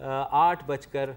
8:15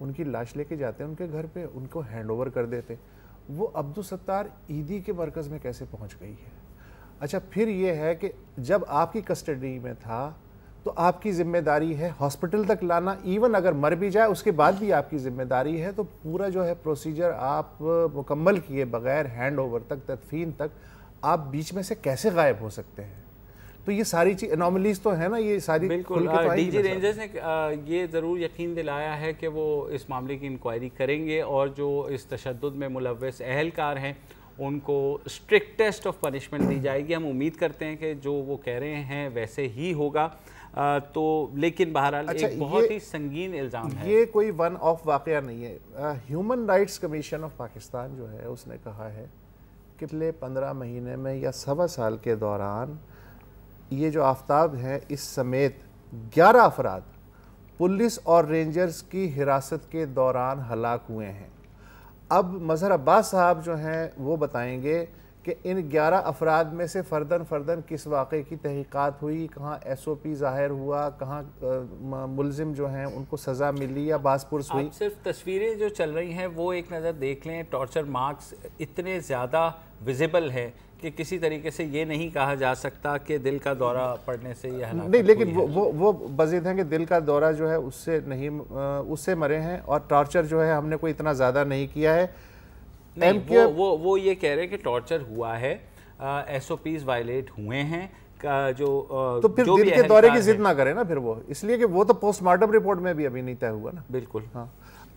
ان کی لاش لے کے جاتے ہیں ان کے گھر پہ, ان کو ہینڈ اوور کر دیتے. وہ عبدالستار عیدی کے مرکز میں کیسے پہنچ گئی ہے؟ اچھا پھر یہ ہے کہ جب آپ کی کسٹڈی میں تھا تو آپ کی ذمہ داری ہے ہاسپٹل تک لانا, ایون اگر مر بھی جائے اس کے بعد بھی آپ کی ذمہ داری ہے, تو پورا جو ہے پروسیجر آپ مکمل کیے بغیر ہینڈ اوور تک, تدفین تک, آپ بیچ میں سے کیسے غائب ہو سکتے ہیں؟ تو یہ ساری چیز انوملیز تو ہے نا, یہ ساری بالکل. ڈی جی رینجرز نے یہ ضرور یقین دلایا ہے کہ وہ اس معاملے کی انکوائری کریں گے اور جو اس تشدد میں ملوث اہلکار ہیں ان کو اسٹرکٹسٹ آف پنشمنٹ دی جائے گی. ہم امید کرتے ہیں کہ جو وہ کہہ رہے ہیں ویسے ہی ہوگا. تو لیکن بہرحال ایک بہت ہی سنگین الزام ہے. یہ کوئی ون آف واقعہ نہیں ہے. Human rights commission of Pakistan جو ہے اس نے کہا ہے کہ پچھلے 15 مہینے میں یا 1.25 سال کے دوران یہ جو آفتاب ہیں اس سمیت 11 افراد پولیس اور رینجرز کی حراست کے دوران ہلاک ہوئے ہیں. اب مظہر عباس صاحب جو ہیں وہ بتائیں گے کہ ان 11 افراد میں سے فردن کس واقعے کی تحقیقات ہوئی, کہاں ایس او پی ظاہر ہوا, کہاں ملزم جو ہیں ان کو سزا ملی یا باز پرس ہوئی. آپ صرف تصویریں جو چل رہی ہیں وہ ایک نظر دیکھ لیں, ٹارچر مارکس اتنے زیادہ ویزیبل ہے کہ کسی طریقے سے یہ نہیں کہا جا سکتا کہ دل کا دورہ پڑنے سے یہ ہلاکت نہیں, لیکن وہ بضد ہیں کہ دل کا دورہ جو ہے اس سے مرے ہیں, اور ٹارچر جو ہے ہم نے کوئی اتنا زیادہ نہیں کیا ہے. وہ یہ کہہ رہے ہیں کہ ٹارچر ہوا ہے, ایس او پیز وائلیٹ ہوئے ہیں, تو پھر دل کے دورے کی ضد نہ کریں نا پھر وہ, اس لیے کہ وہ تو پوسٹ مارٹم رپورٹ میں بھی ابھی نہیں طے ہوا نا. بالکل. ہاں,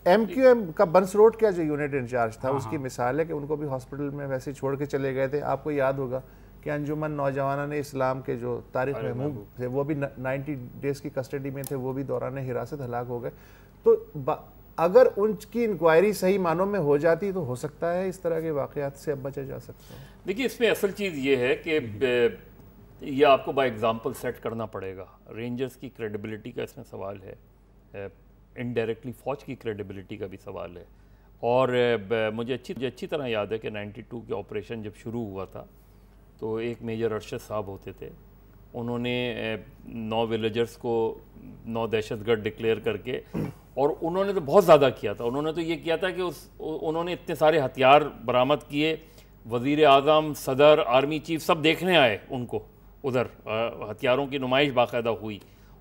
ایم کیو ایم کا بنس روڈ کا جو یونٹ انچارج تھا اس کی مثال ہے کہ ان کو بھی ہاسپٹل میں ویسے چھوڑ کے چلے گئے تھے. آپ کو یاد ہوگا کہ انجمن نوجوانان اسلام کے جو طارق محمود تھے وہ بھی 90 ڈیز کی کسٹڈی میں تھے, وہ بھی دوران حراست ہلاک ہو گئے. تو اگر ان کی انکوائری صحیح معنوں میں ہو جاتی تو ہو سکتا ہے اس طرح کے واقعات سے اب بچا جا سکتا ہے. دیکھیے اس میں اصل چیز یہ ہے کہ یہ آپ کو بائی ایگزامپل سیٹ کرنا پڑے گا. رینجرز کی کریڈیبلٹی کا اس میں سوال ہے, انڈائریکٹلی فوج کی کریڈیبلٹی کا بھی سوال ہے. اور مجھے اچھی طرح یاد ہے کہ 92 کے آپریشن جب شروع ہوا تھا تو ایک میجر ارشد صاحب ہوتے تھے, انہوں نے 9 ولیجرز کو 9 دہشت گرد ڈکلیئر کر کے, اور انہوں نے تو بہت زیادہ کیا تھا. انہوں نے تو یہ کیا تھا کہ انہوں نے اتنے سارے ہتھیار برآمد کیے, وزیر اعظم, صدر, آرمی چیف سب دیکھنے آئے ان کو ادھر, ہتھیاروں کی نمائش باقاعدہ ہوئی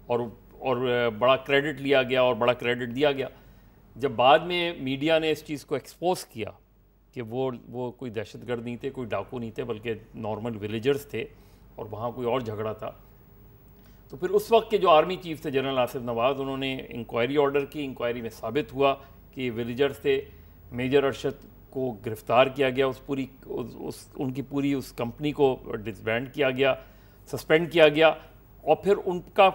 اور بڑا کریڈٹ لیا گیا اور بڑا کریڈٹ دیا گیا. جب بعد میں میڈیا نے اس چیز کو ایکسپوز کیا کہ وہ کوئی دہشت گرد نہیں تھے, کوئی ڈاکو نہیں تھے, بلکہ نارمل ولیجرز تھے اور وہاں کوئی اور جھگڑا تھا, تو پھر اس وقت کے جو آرمی چیف تھے جنرل آصف نواز, انہوں نے انکوائری آرڈر کی. انکوائری میں ثابت ہوا کہ یہ ولیجرز تھے. میجر ارشد کو گرفتار کیا گیا, ان کی پوری اس کمپنی کو ڈسبینڈ کیا گیا, سسپینڈ کیا گیا, اور پھر ان کا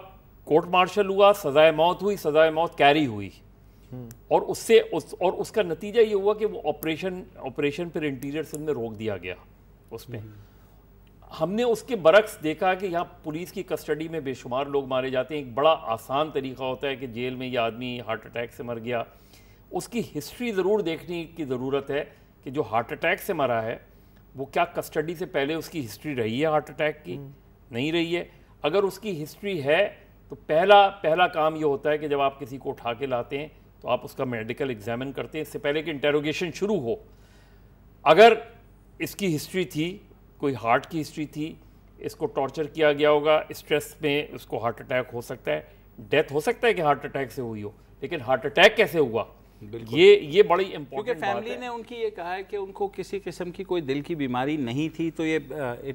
کورٹ مارشل ہوا, سزائے موت ہوئی, سزائے موت کیری ہوئی. اور اس کا نتیجہ یہ ہوا کہ وہ آپریشن پھر انٹیریئر سندھ میں روک دیا گیا. اس میں ہم نے اس کے برعکس دیکھا کہ یہاں پولیس کی کسٹڈی میں بے شمار لوگ مارے جاتے ہیں. ایک بڑا آسان طریقہ ہوتا ہے کہ جیل میں یہ آدمی ہارٹ اٹیک سے مر گیا, اس کی ہسٹری ضرور دیکھنے کی ضرورت ہے کہ جو ہارٹ اٹیک سے مرا ہے وہ کیا کسٹڈی سے پہلے اس کی ہسٹری رہی ہے ہارٹ اٹیک کی, نہیں رہی ہے. اگر اس کی ہسٹری ہے تو پہلا کام یہ ہوتا ہے کہ جب آپ کسی کو اٹھا کے لاتے ہیں تو آپ اس کا میڈیکل ایگزامن کرتے ہیں اس سے پہلے کہ انٹیروگیشن شروع ہو. اگر اس کی ہسٹری تھی, کوئی ہارٹ کی ہسٹری تھی, اس کو ٹارچر کیا گیا ہوگا, اسٹریس میں اس کو ہارٹ اٹیک ہو سکتا ہے, ڈیتھ ہو سکتا ہے کہ ہارٹ اٹیک سے ہوئی ہو, لیکن ہارٹ اٹیک کیسے ہوا یہ بڑی امپورٹنٹ بات ہے. کیونکہ فیملی نے ان کی یہ کہا ہے کہ ان کو کسی قسم کی کوئی دل کی بیماری نہیں تھی. تو یہ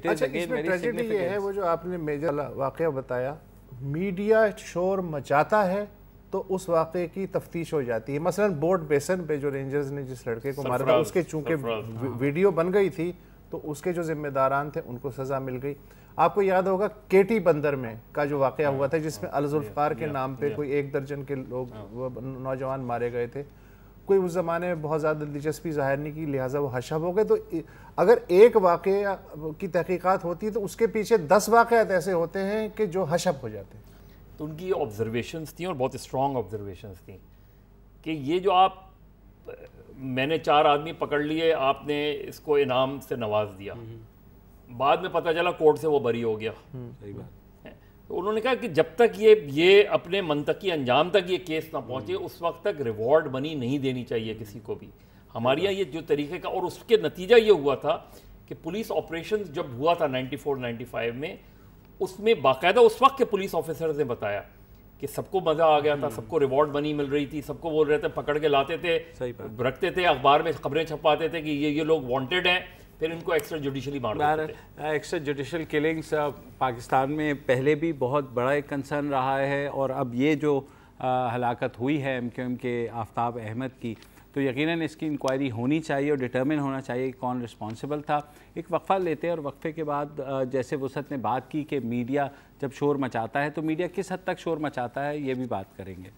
ٹریجڈی یہ ہے وہ جو آپ نے میجر واقعہ بتایا, میڈیا شور مچاتا ہے تو اس واقعے کی تفتیش ہو جاتی ہے. مثلا بورڈ بیسن پہ جو رینجرز نے جس لڑکے کو مارا تھا اس کے چونکہ ویڈیو بن گئی تھی تو اس کے جو ذمہ داران تھے ان کو سزا مل گئی. آپ کو یاد ہوگا کیٹی بندر میں کا جو واقعہ ہوا تھا جس میں الذوالفقار کے نام پہ کوئی 1 درجن کے لوگ نوجوان مارے گئے تھے. کوئی اس زمانے میں بہت زیادہ دلچسپی ظاہر نہیں کی, لہٰذا وہ حشب ہو گئے. تو اگر ایک واقعہ کی تحقیقات ہوتی تو اس کے پیچھے 10 واقعات ایسے ہوتے ہیں کہ جو حشب ہو جاتے ہیں. تو ان کی آبزرویشنز تھیں اور بہت اسٹرانگ آبزرویشنز تھیں کہ یہ جو میں نے 4 آدمی پکڑ لیے, آپ نے اس کو انعام سے نواز دیا, بعد میں پتہ چلا کورٹ سے وہ بری ہو گیا. تو انہوں نے کہا کہ جب تک یہ اپنے منطقی انجام تک یہ کیس نہ پہنچے اس وقت تک ریوارڈ منی نہیں دینی چاہیے کسی کو بھی. ہمارے یہاں یہ جو طریقے کا، اور اس کے نتیجہ یہ ہوا تھا کہ پولیس آپریشن جب ہوا تھا 94-95 میں، اس میں باقاعدہ اس وقت کے پولیس آفیسرز نے بتایا کہ سب کو مزہ آ گیا تھا، سب کو ریوارڈ منی مل رہی تھی، سب کو بول رہے تھے، پکڑ کے لاتے تھے، رکھتے تھے اخبار میں، خبریں چھپاتے تھے کہ یہ لوگ وانٹیڈ ہیں، پھر ان کو ایکسٹرا جوڈیشلی مار دیتے تھے. ایکسٹرا جوڈیشل کلنگز پاکستان میں پہلے بھی بہت بڑا ایک کنسرن رہا ہے، اور اب یہ جو ہلاکت ہوئی ہے MQM کے آفتاب احمد کی، تو یقیناً اس کی انکوائری ہونی چاہیے اور ڈٹرمن ہونا چاہیے کہ کون رسپانسبل تھا. ایک وقفہ لیتے ہیں، اور وقفے کے بعد جیسے وسعت نے بات کی کہ میڈیا جب شور مچاتا ہے تو میڈیا کس حد تک شور مچاتا ہے، یہ بھی بات کریں گے.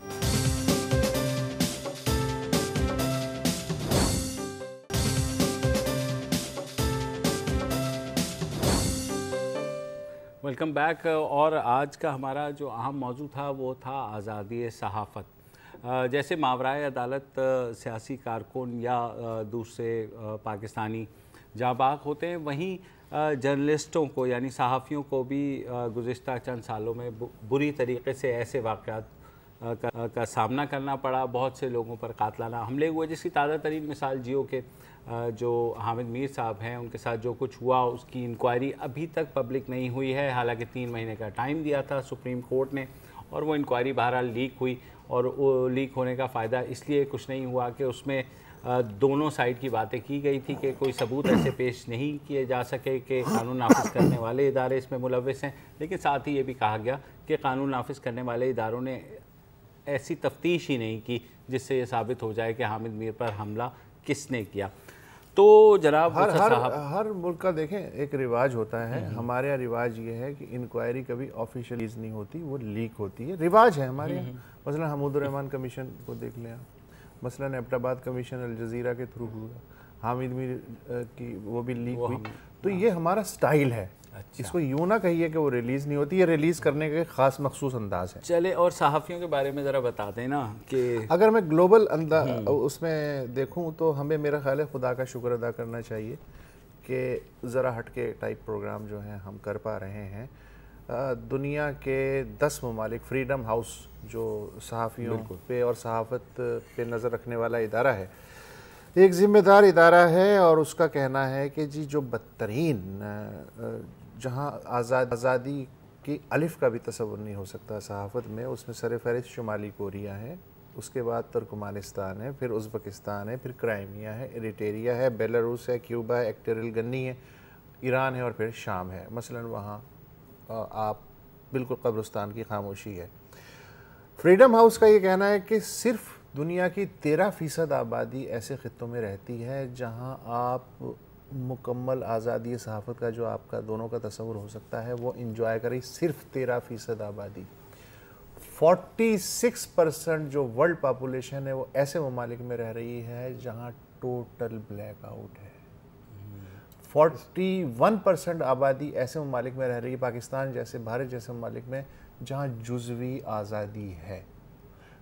Welcome back. اور آج کا ہمارا جو اہم موضوع تھا وہ تھا آزادی صحافت. جیسے ماورائے عدالت سیاسی کارکن یا دوسرے پاکستانی جاں باغ ہوتے ہیں، وہیں جرنلسٹوں کو یعنی صحافیوں کو بھی گزشتہ چند سالوں میں بری طریقے سے ایسے واقعات کا سامنا کرنا پڑا. بہت سے لوگوں پر قاتلانہ حملے ہوئے، جس کی تازہ ترین مثال جیو کے جو حامد میر صاحب ہیں ان کے ساتھ جو کچھ ہوا، اس کی انکوائری ابھی تک پبلک نہیں ہوئی ہے، حالانکہ 3 مہینے کا ٹائم دیا تھا سپریم کورٹ نے، اور وہ انکوائری بہرحال لیک ہوئی. اور وہ لیک ہونے کا فائدہ اس لیے کچھ نہیں ہوا کہ اس میں دونوں سائڈ کی باتیں کی گئی تھی کہ کوئی ثبوت ایسے پیش نہیں کیے جا سکے کہ قانون نافذ کرنے والے ادارے اس میں ملوث ہیں، لیکن ساتھ ہی یہ بھی کہا گیا کہ قانون نافذ کرنے والے اداروں نے ایسی تفتیش ہی نہیں کی جس سے یہ ثابت ہو جائے کہ حامد میر پر حملہ کس نے کیا. تو جناب ہر ملک کا دیکھیں ایک رواج ہوتا ہے. ہمارے یہاں رواج یہ ہے کہ انکوائری کبھی آفیشیلیز نہیں ہوتی، وہ لیک ہوتی ہے. رواج ہے ہمارے یہاں. مثلا حمود الرحمان کمیشن کو دیکھ لیں، مثلا ایبٹ آباد کمیشن الجزیرہ کے تھرو ہوا، حامد میر کی وہ بھی لیک ہوئی. تو یہ ہمارا سٹائل ہے. اس کو یوں نہ کہیے کہ وہ ریلیز نہیں ہوتی، یہ ریلیز کرنے کا ایک خاص مخصوص انداز ہے. چلے اور صحافیوں کے بارے میں ذرا بتا دیں نا کہ اگر میں گلوبل اس میں دیکھوں تو ہمیں میرا خیال ہے خدا کا شکر ادا کرنا چاہیے کہ ذرا ہٹ کے ٹائپ پروگرام جو ہیں ہم کر پا رہے ہیں. دنیا کے 10 ممالک فریڈم ہاؤس جو صحافیوں پہ اور صحافت پہ نظر رکھنے والا ادارہ ہے، ایک ذمہ دار ادارہ ہے، اور اس کا کہنا ہے کہ جی جو بدترین جہاں آزادی کی الف کا بھی تصور نہیں ہو سکتا صحافت میں، اس میں سر فہرست شمالی کوریا ہے، اس کے بعد ترکمانستان ہے، پھر ازبکستان ہے، پھر کرائمیا ہے، ایریٹریا ہے، بیلاروس ہے، کیوبا ہے، ایکٹریل گنی ہے، ایران ہے، اور پھر شام ہے. مثلا وہاں آپ بالکل قبرستان کی خاموشی ہے. فریڈم ہاؤس کا یہ کہنا ہے کہ صرف دنیا کی 13% آبادی ایسے خطوں میں رہتی ہے جہاں آپ مکمل آزادی صحافت کا جو آپ کا دونوں کا تصور ہو سکتا ہے وہ انجوائے کریں. صرف 13% آبادی. 46% جو ورلڈ پاپولیشن ہے وہ ایسے ممالک میں رہ رہی ہے جہاں ٹوٹل بلیک آؤٹ ہے. 41% آبادی ایسے ممالک میں رہ رہی ہے، پاکستان جیسے، بھارت جیسے ممالک میں، جہاں جزوی آزادی ہے.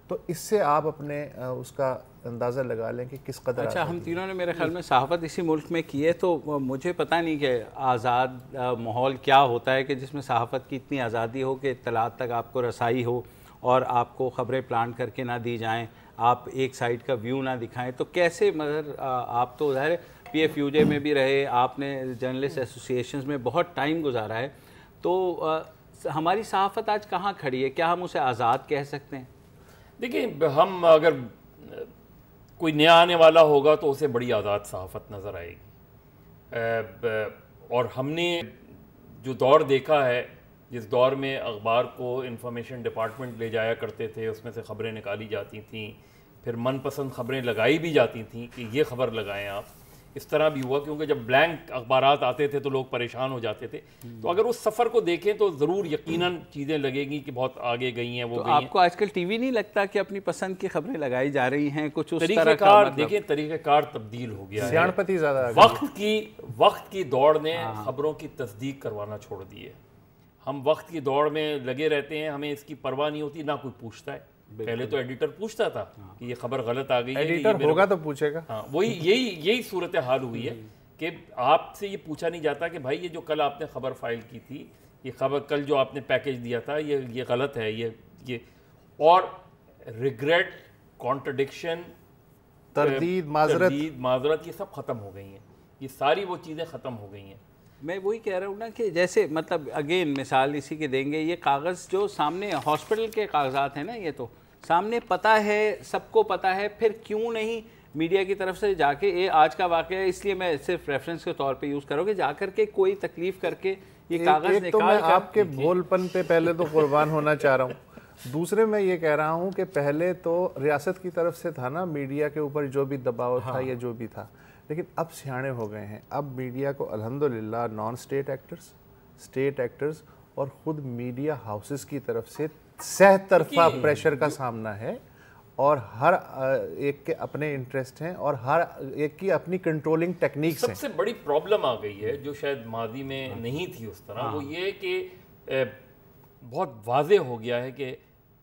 تو اس سے آپ اپنے اس کا اندازہ لگا لیں کہ کس قدر. اچھا، ہم تینوں نے میرے خیال میں صحافت اسی ملک میں کی ہے، تو مجھے پتہ نہیں کہ آزاد ماحول کیا ہوتا ہے کہ جس میں صحافت کی اتنی آزادی ہو کہ اطلاعات تک آپ کو رسائی ہو اور آپ کو خبریں پلان کر کے نہ دی جائیں، آپ ایک سائڈ کا ویو نہ دکھائیں. تو کیسے، مگر آپ تو ظاہر PFUJ میں بھی رہے، آپ نے جرنلسٹ ایسوسیشنز میں بہت ٹائم گزارا ہے، تو ہماری صحافت آج کہاں کھڑی ہے؟ کیا ہم اسے آزاد کہہ سکتے ہیں؟ دیکھیں، ہم اگر کوئی نیا آنے والا ہوگا تو اسے بڑی آزاد صحافت نظر آئے گی. اور ہم نے جو دور دیکھا ہے، جس دور میں اخبار کو انفارمیشن ڈپارٹمنٹ لے جایا کرتے تھے، اس میں سے خبریں نکالی جاتی تھیں، پھر من پسند خبریں لگائی بھی جاتی تھیں کہ یہ خبر لگائیں آپ. اس طرح بھی ہوا کیونکہ جب بلینک اخبارات آتے تھے تو لوگ پریشان ہو جاتے تھے. تو اگر اس سفر کو دیکھیں تو ضرور یقیناً چیزیں لگے گی کہ بہت آگے گئی ہیں. وہ گئی ہیں. آپ کو آج کل ٹی وی نہیں لگتا کہ اپنی پسند کی خبریں لگائی جا رہی ہیں؟ کچھ اس طریقہ کار دیکھیں، طریقہ کار تبدیل ہو گیا ہے. سیاڑپتی زیادہ وقت کی دوڑ نے خبروں کی تصدیق کروانا چھوڑ دی ہے. ہم وقت کی دوڑ میں لگے رہتے ہیں، ہمیں اس کی پرواہ نہیں ہوتی، نہ کوئی پوچھتا ہے. پہلے تو ایڈیٹر پوچھتا تھا کہ یہ خبر غلط آ گئی ہے، ایڈیٹر ہوگا تو پوچھے گا. ہاں، یہی صورتحال ہوئی ہے کہ آپ سے یہ پوچھا نہیں جاتا کہ بھائی یہ جو کل آپ نے خبر فائل کی تھی یہ خبر کل جو آپ نے پیکیج دیا تھا یہ غلط ہے، یہ اور ریگریٹ، کانٹرڈکشن، تردید، معذرت، یہ سب ختم ہو گئی ہیں، یہ ساری وہ چیزیں ختم ہو گئی ہیں۔ میں وہی کہہ رہا ہوں نا کہ جیسے مطلب اگین مثال اسی کے دیں گے، یہ کاغذ جو سامنے ہاسپٹل کے کاغذات ہیں نا، یہ تو سامنے پتہ ہے، سب کو پتہ ہے، پھر کیوں نہیں میڈیا کی طرف سے جا کے یہ آج کا واقعہ ہے، اس لیے میں صرف ریفرنس کے طور پہ یوز کروں کہ جا کر کے کوئی تکلیف کر کے یہ کاغذ نکال کر، تو میں آپ کے بھول پن پہ پہلے تو قربان ہونا چاہ رہا ہوں، دوسرے میں یہ کہہ رہا ہوں کہ پہلے تو ریاست کی طرف سے تھا نا میڈیا کے اوپر جو بھی دباؤ تھا یا جو بھی تھا، لیکن اب سیانے ہو گئے ہیں، اب میڈیا کو الحمدللہ non state actors, state actors اور خود میڈیا ہاؤسز کی طرف سے سہ طرفہ پریشر کا سامنا ہے، اور ہر ایک کے اپنے انٹرسٹ ہیں اور ہر ایک کی اپنی کنٹرولنگ ٹیکنیکس ہیں۔ سب سے بڑی پرابلم آ گئی ہے جو شاید ماضی میں نہیں تھی اس طرح، وہ یہ کہ بہت واضح ہو گیا ہے کہ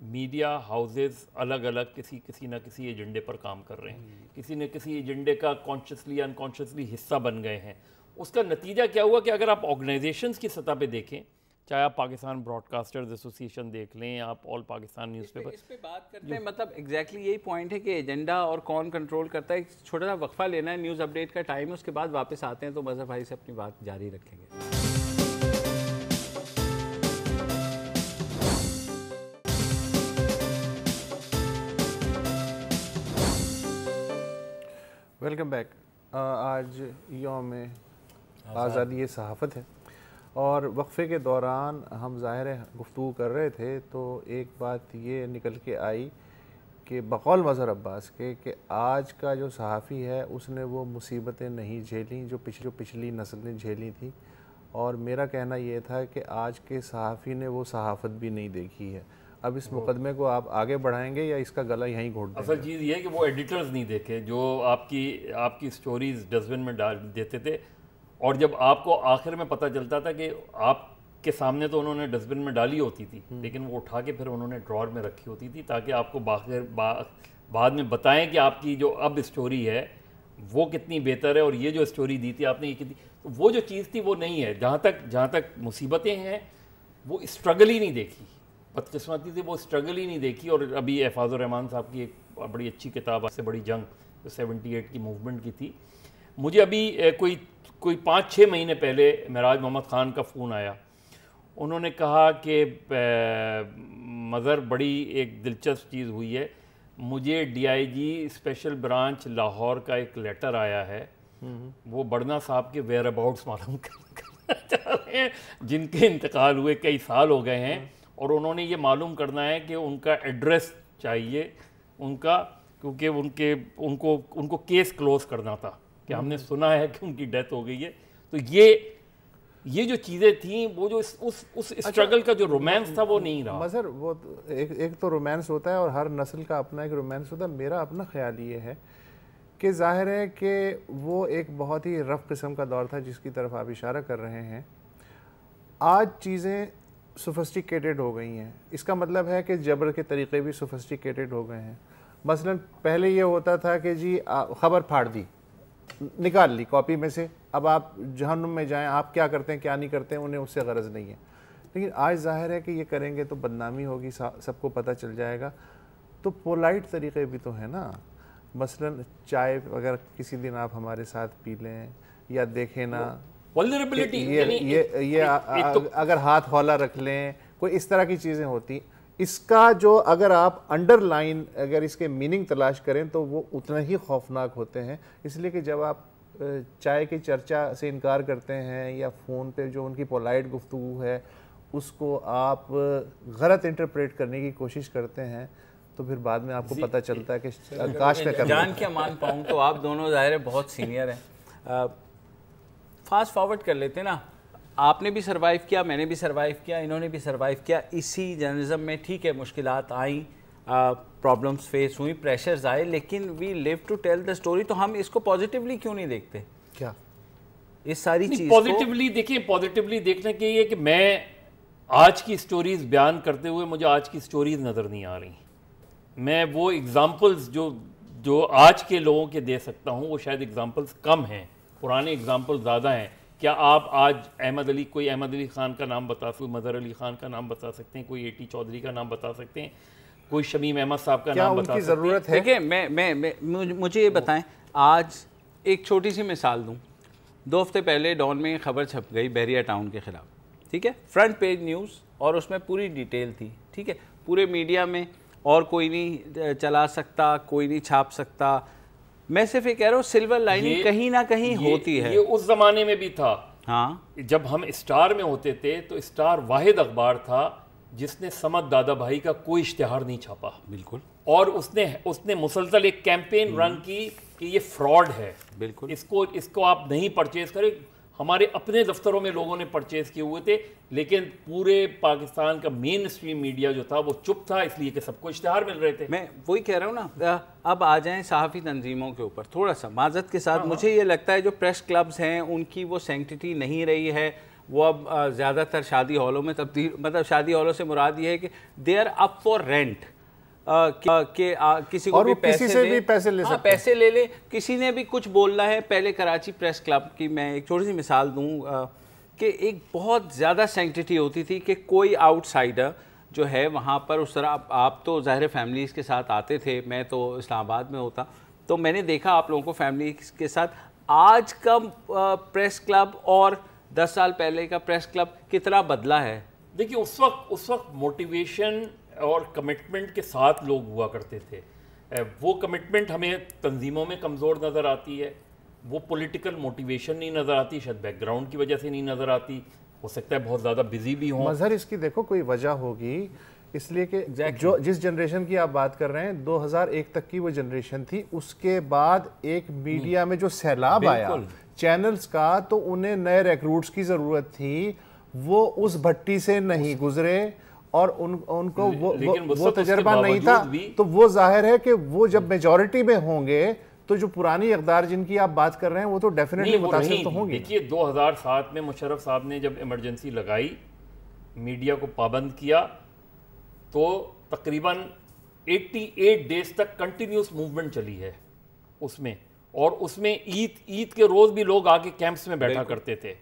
میڈیا ہاؤسز الگ الگ کسی نہ کسی ایجنڈے پر کام کر رہے ہیں، کسی نہ کسی ایجنڈے کا کانشیسلی یا انکانشیسلی حصہ بن گئے ہیں۔ اس کا نتیجہ کیا ہوا کہ اگر آپ آرگنائزیشنز کی سطح پہ دیکھیں، چاہے آپ پاکستان براڈ کاسٹرز ایسوسی ایشن دیکھ لیں، آپ آل پاکستان نیوز پیپر، اس پہ بات کرتے ہیں، مطلب ایگزیکٹلی یہی پوائنٹ ہے کہ ایجنڈا اور کون کنٹرول کرتا ہے۔ ایک چھوٹا سا وقفہ لینا ہے، نیوز اپڈیٹ کا ٹائم ہے، اس کے بعد واپس آتے ہیں تو مظہر بھائی سے اپنی بات جاری رکھیں گے۔ Welcome back. آج یوم آزادی صحافت ہے، اور وقفے کے دوران ہم ظاہر گفتگو کر رہے تھے تو ایک بات یہ نکل کے آئی کہ بقول مظہر عباس کے کہ آج کا جو صحافی ہے اس نے وہ مصیبتیں نہیں جھیلیں جو پچھلی نسل نے جھیلی تھی، اور میرا کہنا یہ تھا کہ آج کے صحافی نے وہ صحافت بھی نہیں دیکھی ہے۔ اب اس مقدمے کو آپ آگے بڑھائیں گے یا اس کا گلا یہیں گھونٹ دیں گے؟ اصل چیز یہ ہے کہ وہ ایڈیٹرز نہیں دیکھے جو آپ کی سٹوریز ڈسٹبن میں ڈال دیتے تھے، اور جب آپ کو آخر میں پتہ چلتا تھا کہ آپ کے سامنے تو انہوں نے ڈسٹبن میں ڈالی ہوتی تھی، لیکن وہ اٹھا کے پھر انہوں نے ڈراور میں رکھی ہوتی تھی تاکہ آپ کو بعد میں بتائیں کہ آپ کی جو اب اسٹوری ہے وہ کتنی بہتر ہے، اور یہ جو اسٹوری دی تھی آپ نے یہ کتنی، وہ جو چیز تھی وہ نہیں ہے۔ جہاں تک مصیبتیں ہیں وہ اسٹرگل ہی نہیں دیکھی، بدقسمتی سے وہ اسٹرگل ہی نہیں دیکھی۔ اور ابھی احفاظ الرحمان صاحب کی ایک بڑی اچھی کتاب سے بڑی جنگ جو 78 کی موومنٹ کی تھی، مجھے ابھی کوئی 5-6 مہینے پہلے معراج محمد خان کا فون آیا، انہوں نے کہا کہ مظہر بڑی ایک دلچسپ چیز ہوئی ہے، مجھے DIG اسپیشل برانچ لاہور کا ایک لیٹر آیا ہے، وہ بڑھنا صاحب کے ویئر اباؤٹس معلوم کرنا چاہ رہے ہیں، جن کے انتقال ہوئے کئی سال ہو گئے ہیں، اور انہوں نے یہ معلوم کرنا ہے کہ ان کا ایڈریس چاہیے ان کا، کیونکہ ان کو کیس کلوز کرنا تھا کہ ہم نے سنا ہے کہ ان کی ڈیتھ ہو گئی ہے۔ تو یہ جو چیزیں تھیں، وہ جو اس اسٹرگل کا جو رومانس تھا وہ نہیں رہا۔ مظہر وہ ایک تو رومانس ہوتا ہے اور ہر نسل کا اپنا ایک رومانس ہوتا ہے۔ میرا اپنا خیال یہ ہے کہ ظاہر ہے کہ وہ ایک بہت ہی رف قسم کا دور تھا جس کی طرف آپ اشارہ کر رہے ہیں۔ آج چیزیں سوفسٹیکیٹڈ ہو گئی ہیں، اس کا مطلب ہے کہ جبر کے طریقے بھی سوفسٹیکیٹڈ ہو گئے ہیں۔ مثلا پہلے یہ ہوتا تھا کہ جی خبر پھاڑ دی، نکال لی کاپی میں سے، اب آپ جہنم میں جائیں، آپ کیا کرتے ہیں کیا نہیں کرتے ہیں انہیں اس سے غرض نہیں ہے۔ لیکن آج ظاہر ہے کہ یہ کریں گے تو بدنامی ہوگی، سب کو پتہ چل جائے گا۔ تو پولائٹ طریقے بھی تو ہیں نا، مثلا چائے اگر کسی دن آپ ہمارے ساتھ پی لیں یا دیکھیں نا، یہ اگر ہاتھ ہولا رکھ لیں، کوئی اس طرح کی چیزیں ہوتی، اس کا جو اگر آپ انڈر لائن اگر اس کے میننگ تلاش کریں تو وہ اتنا ہی خوفناک ہوتے ہیں۔ اس لیے کہ جب آپ چائے کی چرچا سے انکار کرتے ہیں یا فون پہ جو ان کی پولائٹ گفتگو ہے اس کو آپ غلط انٹرپریٹ کرنے کی کوشش کرتے ہیں، تو پھر بعد میں آپ کو پتہ چلتا ہے کہ کاش کا کرنا۔ جان کیا مان پاؤں تو آپ دونوں ظاہر ہے بہت سینئر ہیں، فاسٹ فارورڈ کر لیتے ہیں نا، آپ نے بھی سروائیو کیا، میں نے بھی سروائیو کیا، انہوں نے بھی سروائیو کیا اسی جرنلزم میں۔ ٹھیک ہے مشکلات آئیں، پرابلمس فیس ہوئیں، پریشرز آئے، لیکن وی لیو ٹو ٹیل دا اسٹوری۔ تو ہم اس کو پازیٹیولی کیوں نہیں دیکھتے؟ کیا اس ساری چیز پازیٹیولی دیکھیں، پازیٹیولی دیکھنے کے یہ کہ میں آج کی سٹوریز بیان کرتے ہوئے مجھے آج کی سٹوریز نظر نہیں آ رہی، میں وہ ایگزامپلز جو آج کے لوگوں کے دے سکتا ہوں وہ شاید ایگزامپلز کم ہیں، پرانے ایگزامپل زیادہ ہیں کیا آپ آج احمد علی خان کا نام بتا سکتے ہیں, مظہر علی خان کا نام بتا سکتے ہیں, کوئی اے.ٹی. چودھری کا نام بتا سکتے ہیں, کوئی شمیم احمد صاحب کا نام بتا سکتے ہیں؟ دیکھیں مجھے یہ بتائیں, آج ایک چھوٹی سی مثال دوں. 2 ہفتے پہلے ڈان میں خبر چھپ گئی بحریہ ٹاؤن کے خلاف, ٹھیک ہے, فرنٹ پیج نیوز, اور اس میں پوری ڈیٹیل تھی, ٹھیک ہے, پورے میڈیا میں, اور کوئی نہیں چلا سکتا, کوئی نہیں چھاپ سکتا. میں صرف یہ کہہ رہا ہوں سلور لائننگ کہیں نہ کہیں ہوتی ہے. یہ اس زمانے میں بھی تھا. ہاں, جب ہم اسٹار میں ہوتے تھے تو اسٹار واحد اخبار تھا جس نے سمت دادا بھائی کا کوئی اشتہار نہیں چھاپا. بالکل. اور اس نے مسلسل ایک کیمپین رن کی کہ یہ فراڈ ہے, بالکل, اس کو آپ نہیں پرچیز کریں. ہمارے اپنے دفتروں میں لوگوں نے پرچیز کیے ہوئے تھے, لیکن پورے پاکستان کا مین اسٹریم میڈیا جو تھا وہ چپ تھا, اس لیے کہ سب کو اشتہار مل رہے تھے. میں وہی کہہ رہا ہوں نا. اب آ جائیں صحافی تنظیموں کے اوپر تھوڑا سا معذرت کے ساتھ. مجھے یہ لگتا ہے جو پریس کلبز ہیں ان کی وہ سینکٹیٹی نہیں رہی ہے. وہ اب زیادہ تر شادی ہالوں میں تبدیل, مطلب شادی ہالوں سے مراد یہ ہے کہ they are up for rent, کہ کسی کو بھی پیسے لے لے, کسی نے بھی کچھ بولنا ہے. پہلے کراچی پریس کلب کی میں ایک چھوٹی سی مثال دوں کہ ایک بہت زیادہ سینکٹیٹی ہوتی تھی کہ کوئی آؤٹ سائڈر جو ہے وہاں پر اس طرح, آپ تو ظاہر فیملیز کے ساتھ آتے تھے, میں تو اسلام آباد میں ہوتا, تو میں نے دیکھا آپ لوگوں کو فیملیز کے ساتھ. آج کا پریس کلب اور 10 سال پہلے کا پریس کلب کتنا بدلا ہے. دیکھیے اس وقت موٹیویشن اور کمٹمنٹ کے ساتھ لوگ ہوا کرتے تھے. وہ کمٹمنٹ ہمیں تنظیموں میں کمزور نظر آتی ہے, وہ پولیٹیکل موٹیویشن نہیں نظر آتی, شاید بیک گراؤنڈ کی وجہ سے نہیں نظر آتی, ہو سکتا ہے بہت زیادہ بزی بھی ہوں. مظہر اس کی دیکھو کوئی وجہ ہوگی, اس لیے کہ جو جس جنریشن کی آپ بات کر رہے ہیں 2001 تک کی وہ جنریشن تھی. اس کے بعد ایک میڈیا میں جو سیلاب آیا چینلز کا, تو انہیں نئے ریکروٹس کی ضرورت تھی. وہ اس بھٹی سے نہیں گزرے اور ان کو وہ تجربہ نہیں تھا, تو وہ ظاہر ہے کہ وہ جب میجورٹی میں ہوں گے تو جو پرانی اقدار جن کی آپ بات کر رہے ہیں وہ تو ڈیفینیٹلی متاثر تو ہوں گے. دیکھیے 2007 میں مشرف صاحب نے جب ایمرجنسی لگائی, میڈیا کو پابند کیا, تو تقریباً 88 ڈیز تک کنٹینیوس موومنٹ چلی ہے اس میں. اور اس میں عید کے روز بھی لوگ آ کے کیمپس میں بیٹھا کرتے تھے,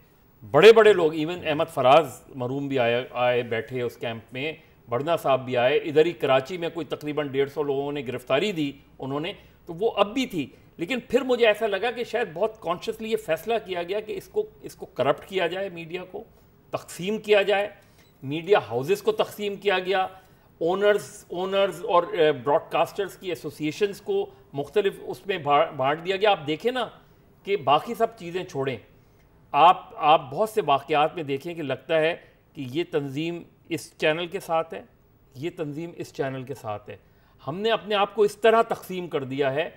بڑے لوگ, ایون احمد فراز مرحوم بھی آئے بیٹھے اس کیمپ میں, بڑھنا صاحب بھی آئے. ادھر ہی کراچی میں کوئی تقریباً 150 لوگوں نے گرفتاری دی انہوں نے, تو وہ اب بھی تھی. لیکن پھر مجھے ایسا لگا کہ شاید بہت کانشیسلی یہ فیصلہ کیا گیا کہ اس کو کرپٹ کیا جائے, میڈیا کو تقسیم کیا جائے, میڈیا ہاؤسز کو تقسیم کیا گیا, اونرز اور براڈ کاسٹرز کی ایسوسیشنز کو مختلف اس میں بانٹ دیا گیا. آپ دیکھیں نا کہ باقی سب چیزیں چھوڑیں, آپ بہت سے واقعات میں دیکھیں کہ لگتا ہے کہ یہ تنظیم اس چینل کے ساتھ ہے, یہ تنظیم اس چینل کے ساتھ ہے. ہم نے اپنے آپ کو اس طرح تقسیم کر دیا ہے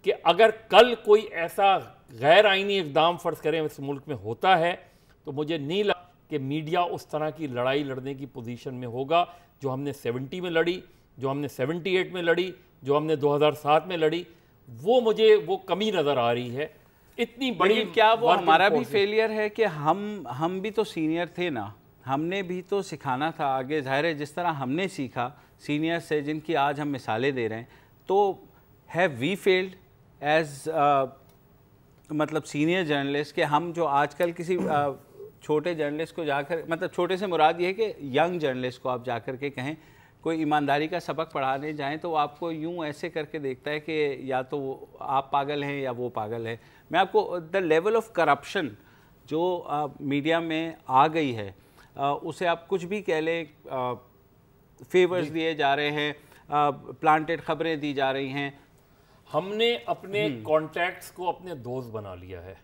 کہ اگر کل کوئی ایسا غیر آئینی اقدام فرض کریں اس ملک میں ہوتا ہے, تو مجھے نہیں لگتا کہ میڈیا اس طرح کی لڑائی لڑنے کی پوزیشن میں ہوگا جو ہم نے 70 میں لڑی, جو ہم نے 78 میں لڑی, جو ہم نے 2007 میں لڑی. مجھے وہ کمی نظر آ رہی ہے. اتنی بڑی, کیا وہ ہمارا بھی فیلئر ہے کہ ہم بھی تو سینئر تھے نا, ہم نے بھی تو سکھانا تھا آگے. ظاہر ہے جس طرح ہم نے سیکھا سینئر سے, جن کی آج ہم مثالیں دے رہے ہیں, تو ہیو وی فیلڈ ایز مطلب سینئر جرنلسٹ, کہ ہم جو آج کل کسی چھوٹے جرنلسٹ کو جا کر, مطلب چھوٹے سے مراد یہ ہے کہ ینگ جرنلسٹ کو آپ جا کر کے کہیں کوئی ایمانداری کا سبق پڑھانے جائیں, تو وہ آپ کو یوں ایسے کر کے دیکھتا ہے کہ یا تو آپ پاگل ہیں یا وہ پاگل ہے. میں آپ کو دا لیول آف کرپشن جو میڈیا میں آ گئی ہے, اسے آپ کچھ بھی کہہ لیں, فیورز دیے جا رہے ہیں, پلانٹڈ خبریں دی جا رہی ہیں. ہم نے اپنے کانٹیکٹس کو اپنے دوست بنا لیا ہے,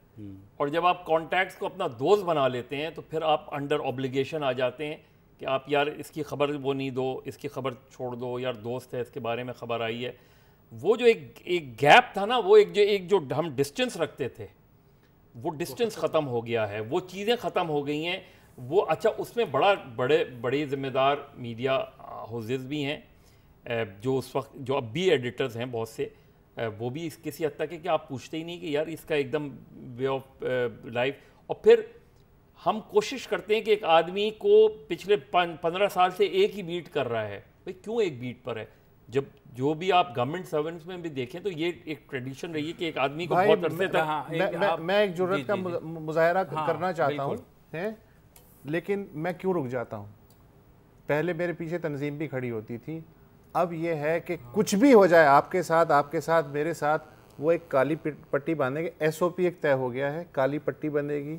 اور جب آپ کانٹیکٹس کو اپنا دوست بنا لیتے ہیں تو پھر آپ انڈر اوبلیگیشن آ جاتے ہیں کہ آپ یار اس کی خبر وہ نہیں دو, اس کی خبر چھوڑ دو, یار دوست ہے اس کے بارے میں خبر آئی ہے. وہ جو ایک گیپ تھا نا, وہ ایک جو ہم ڈسٹنس رکھتے تھے, وہ ڈسٹنس ختم ہو گیا ہے, وہ چیزیں ختم ہو گئی ہیں. وہ اچھا اس میں بڑے ذمہ دار میڈیا ہاؤسز بھی ہیں جو اس وقت جو اب بھی ایڈیٹرز ہیں بہت سے, وہ بھی اس کسی حد تک ہے کہ آپ پوچھتے ہی نہیں کہ یار اس کا ایک دم وے آف لائف. اور پھر ہم کوشش کرتے ہیں کہ ایک آدمی کو پچھلے 15 سال سے ایک ہی بیٹ کر رہا ہے, بھئی کیوں ایک بیٹ پر ہے؟ جب جو بھی آپ گورنمنٹ سرونٹس میں بھی دیکھیں تو یہ ایک ٹریڈیشن رہی ہے کہ ایک آدمی کو بہت عرصے تک میں ایک جرات کا مظاہرہ کرنا چاہتا ہوں، لیکن میں کیوں رک جاتا ہوں؟ پہلے میرے پیچھے تنظیم بھی کھڑی ہوتی تھی، اب یہ ہے کہ کچھ بھی ہو جائے آپ کے ساتھ میرے ساتھ، وہ ایک کالی پٹی باندھیں گے. ایس او پی ایک طے ہو گیا ہے، کالی پٹی بندے گی،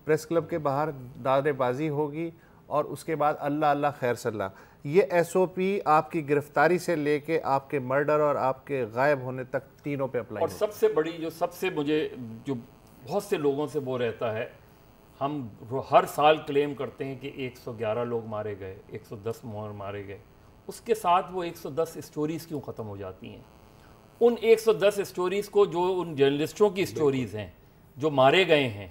پریس کلب کے باہر دعوے بازی ہوگی، اور اس کے بعد اللہ اللہ خیر صلی اللہ. یہ ایس او پی آپ کی گرفتاری سے لے کے آپ کے مرڈر اور آپ کے غائب ہونے تک تینوں پہ اپلائی. اور سب سے بڑی سب سے مجھے جو بہت سے لوگوں سے وہ رہتا ہے، ہم ہر سال کلیم کرتے ہیں کہ 111 لوگ مارے گئے، 110 مارے گئے، اس کے ساتھ وہ 110 اسٹوریز کیوں ختم ہو جاتی ہیں؟ ان 110 اسٹوریز کو جو ان جرنلسٹوں کی اسٹوریز ہیں جو مارے گئے ہیں،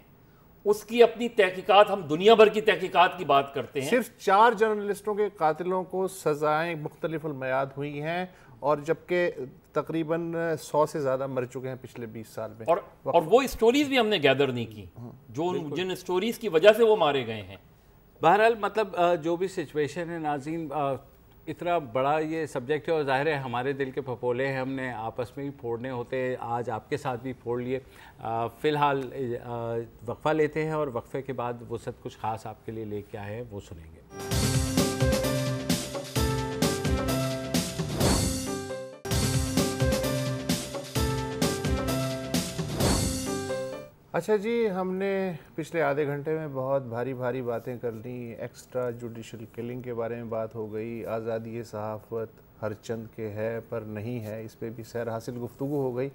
اس کی اپنی تحقیقات، ہم دنیا بھر کی تحقیقات کی بات کرتے ہیں. صرف 4 جرنلسٹوں کے قاتلوں کو سزائیں مختلف المیعاد ہوئی ہیں، اور جبکہ تقریباً 100 سے زیادہ مر چکے ہیں پچھلے 20 سال میں. اور وہ اسٹوریز بھی ہم نے گیدر نہیں کی جو جن اسٹوریز کی وجہ سے وہ مارے گئے ہیں. بہرحال مطلب جو بھی سچویشن ہے ناظرین، اتنا بڑا یہ سبجیکٹ ہے، اور ظاہر ہے ہمارے دل کے پھپولے ہیں، ہم نے آپس میں بھی پھوڑنے ہوتے، آج آپ کے ساتھ بھی پھوڑ لیے. فی الحال وقفہ لیتے ہیں، اور وقفے کے بعد وسعت کچھ خاص آپ کے لیے لے کے آئے ہیں، وہ سنیں گے. اچھا جی، ہم نے پچھلے آدھے گھنٹے میں بہت بھاری باتیں کر لیں. ایکسٹرا جوڈیشل کلنگ کے بارے میں بات ہو گئی، آزادی صحافت ہر چند کے ہے پر نہیں ہے، اس پہ بھی سیر حاصل گفتگو ہو گئی.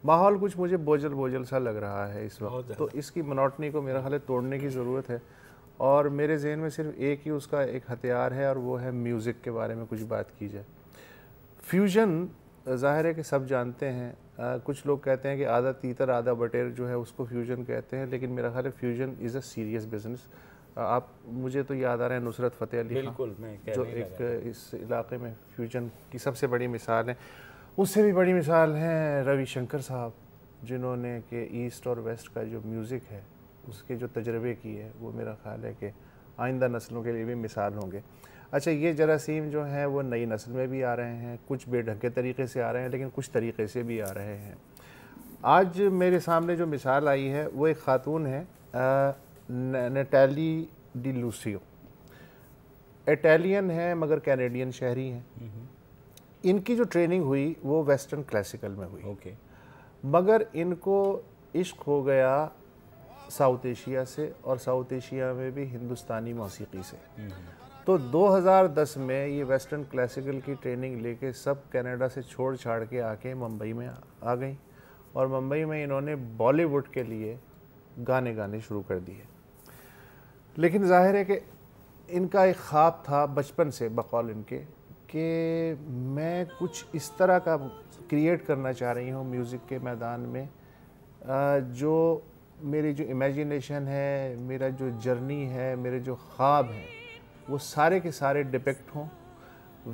ماحول کچھ مجھے بوجھل سا لگ رہا ہے اس وقت، تو اس کی منوٹنی کو میرا خیال ہے توڑنے کی ضرورت ہے. اور میرے ذہن میں صرف ایک ہی اس کا ایک ہتھیار ہے، اور وہ ہے میوزک کے بارے میں کچھ بات کی جائے. فیوژن ظاہر ہے کہ سب جانتے ہیں، کچھ لوگ کہتے ہیں کہ آدھا تیتر آدھا بٹیر جو ہے اس کو فیوژن کہتے ہیں، لیکن میرا خیال ہے fusion is a serious business. آپ مجھے تو یاد آ رہے ہیں نصرت فتح علی خان جو ایک اس علاقے میں فیوژن کی سب سے بڑی مثال ہیں. اس سے بھی بڑی مثال ہیں روی شنکر صاحب، جنہوں نے کہ ایسٹ اور ویسٹ کا جو میوزک ہے اس کے جو تجربے کیے، وہ میرا خیال ہے کہ آئندہ نسلوں کے لیے بھی مثال ہوں گے. اچھا، یہ جراثیم جو ہیں وہ نئی نسل میں بھی آ رہے ہیں، کچھ بے ڈھنگے طریقے سے آ رہے ہیں، لیکن کچھ طریقے سے بھی آ رہے ہیں. آج میرے سامنے جو مثال آئی ہے وہ ایک خاتون ہے، نٹالی ڈی لوسیو. اٹیلین ہے مگر کینیڈین شہری ہیں. ان کی جو ٹریننگ ہوئی وہ ویسٹرن کلاسیکل میں ہوئی، مگر ان کو عشق ہو گیا ساؤتھ ایشیا سے، اور ساؤتھ ایشیا میں بھی ہندوستانی موسیقی سے. تو 2010 میں یہ ویسٹرن کلاسیکل کی ٹریننگ لے کے سب کینیڈا سے چھوڑ چھاڑ کے آ کے ممبئی میں آ گئیں، اور ممبئی میں انہوں نے بالی ووڈ کے لیے گانے شروع کر دیے. لیکن ظاہر ہے کہ ان کا ایک خواب تھا بچپن سے، بقول ان کے، کہ میں کچھ اس طرح کا کریٹ کرنا چاہ رہی ہوں میوزک کے میدان میں، جو میری جو امیجینیشن ہے، میرا جو جرنی ہے، میرے جو خواب ہیں، وہ سارے کے سارے ڈپیکٹ ہوں.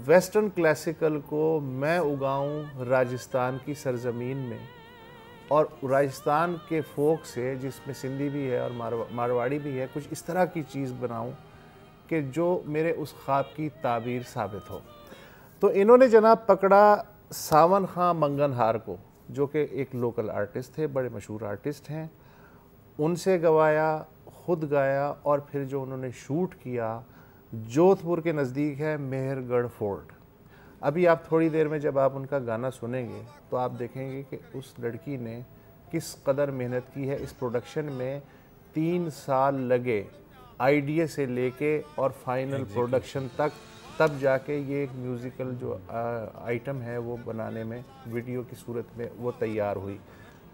ویسٹرن کلاسیکل کو میں اگاؤں راجستھان کی سرزمین میں، اور راجستھان کے فوک سے، جس میں سندھی بھی ہے اور مارواڑی بھی ہے، کچھ اس طرح کی چیز بناؤں کہ جو میرے اس خواب کی تعبیر ثابت ہو. تو انہوں نے جناب پکڑا ساون خان منگن ہار کو، جو کہ ایک لوکل آرٹسٹ تھے، بڑے مشہور آرٹسٹ ہیں. ان سے گوایا، خود گایا، اور پھر جو انہوں نے شوٹ کیا جودھ پور کے نزدیک ہے مہر گڑھ فورٹ. ابھی آپ تھوڑی دیر میں جب آپ ان کا گانا سنیں گے تو آپ دیکھیں گے کہ اس لڑکی نے کس قدر محنت کی ہے. اس پروڈکشن میں 3 سال لگے، آئیڈیا سے لے کے اور فائنل پروڈکشن تک، تب جا کے یہ ایک میوزیکل جو آئٹم ہے وہ بنانے میں، ویڈیو کی صورت میں وہ تیار ہوئی.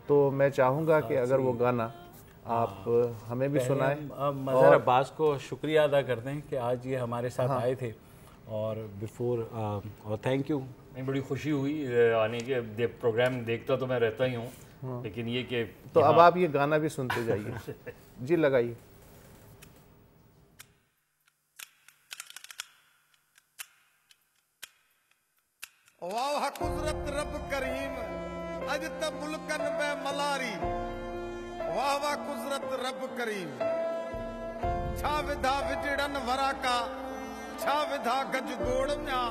تو میں چاہوں گا کہ اگر وہ گانا آپ ہمیں بھی سنائیں. مظہر عباس کو شکریہ ادا کرتے ہیں کہ آج یہ ہمارے ساتھ آئے تھے، اور اور تھینک یو. بڑی خوشی ہوئی آنے کے. پروگرام دیکھتا تو میں رہتا ہی ہوں، لیکن یہ کہ تو اب آپ یہ گانا بھی سنتے جائیے. جی لگائیے. واہ قدرت رب کریم اج تے ملکن بے ملاری، واہ واہ قدرت رب کریم. چھا ودھا وجڑن وراکا، چھا ودھا گج گوڑ میاں،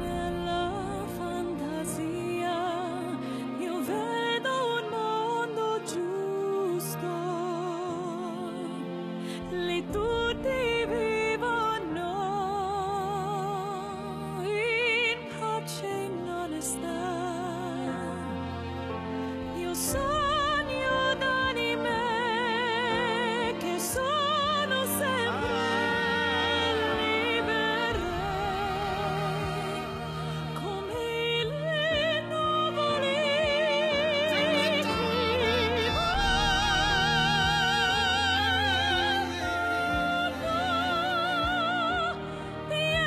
Nella fantasia io vedo un mondo giusto, lì tutti vivono in pace e in onestà. Io sogno d'anime che sono sempre libere, come le nuvole che volano via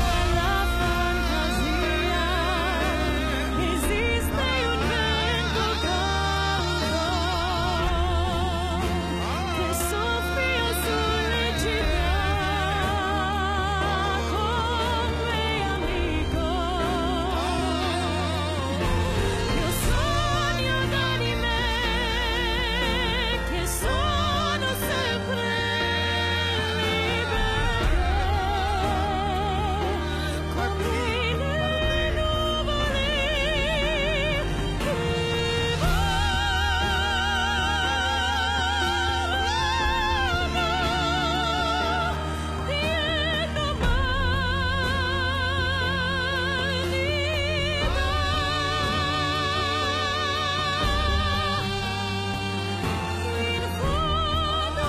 Nella fantasia esiste un vento caldo che soffia sulle città come amico. Io sogno d'anime che sono sempre libere, come le nuvole che volano via domani. In fondo